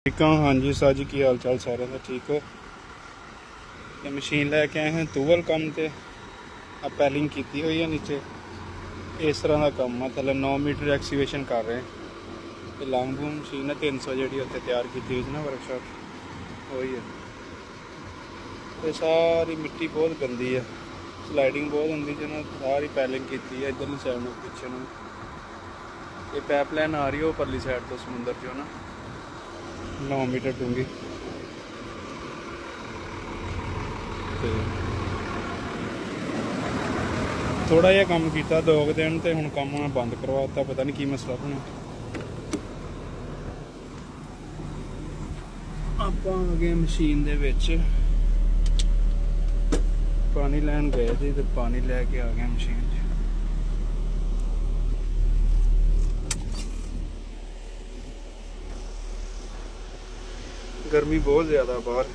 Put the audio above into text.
ਠੀਕ ਹਾਂ। ਹਾਂਜੀ ਸਾਹ ਜੀ, ਕੀ ਹਾਲ ਚਾਲ ਸਾਰਿਆਂ ਦਾ? ਠੀਕ ਹੋ? ਇਹ ਮਸ਼ੀਨ ਲੈ ਕੇ ਆਏ ਹਾਂ ਤੂਵਲ ਕੰਮ ਤੇ ਆ ਪੈਲਿੰਗ ਕੀਤੀ ਹੋਈ ਹੈ ਨੀਚੇ। ਇਸ ਤਰ੍ਹਾਂ ਦਾ ਕੰਮ ਆ। ਥੱਲੇ 9 ਮੀਟਰ ਐਕਸੀਵੇਸ਼ਨ ਕਰ ਰਹੇ ਤੇ ਲੌਂਗ ਬੂਮ ਮਸ਼ੀਨ ਹੈ 300 ਜਿਹੜੀ ਉੱਥੇ ਤਿਆਰ ਕੀਤੀ ਹੋਈ ਸੀ ਨਾ ਵਰਕਸ਼ਾਪ, ਉਹੀ ਹੈ। ਤੇ ਸਾਰੀ ਮਿੱਟੀ ਬਹੁਤ ਗੰਦੀ ਹੈ, ਸਲਾਈਡਿੰਗ ਬਹੁਤ ਹੁੰਦੀ ਜਿਹਨਾਂ ਸਾਰੀ ਪੈਲਿੰਗ ਕੀਤੀ ਹੈ ਇੱਧਰਲੀ ਸਾਈਡ ਨੂੰ ਪਿੱਛੇ ਨੂੰ। ਇਹ ਪਾਈਪਲਾਈਨ ਆ ਰਹੀ ਉਹ ਪਰਲੀ ਸਾਈਡ ਤੋਂ ਸਮੁੰਦਰ 'ਚੋਂ ਨਾ 9 ਮੀਟਰ ਡੂੰਘੀ। ਤੇ ਥੋੜਾ ਜਿਹਾ ਕੰਮ ਕੀਤਾ 2 ਦਿਨ ਤੇ ਹੁਣ ਕੰਮ ਮੈਂ ਬੰਦ ਕਰਵਾ ਦਿੱਤਾ, ਪਤਾ ਨਹੀਂ ਕੀ ਮਸਲਾ ਬਣਿਆ। ਆਪਾਂ ਆ ਗਏ ਮਸ਼ੀਨ ਦੇ ਵਿੱਚ, ਪਾਣੀ ਲੈਣ ਗਏ ਸੀ ਤੇ ਪਾਣੀ ਲੈ ਕੇ ਆ ਗਏ ਮਸ਼ੀਨ 'ਚ। ਗਰਮੀ ਬਹੁਤ ਜ਼ਿਆਦਾ ਬਾਹਰ।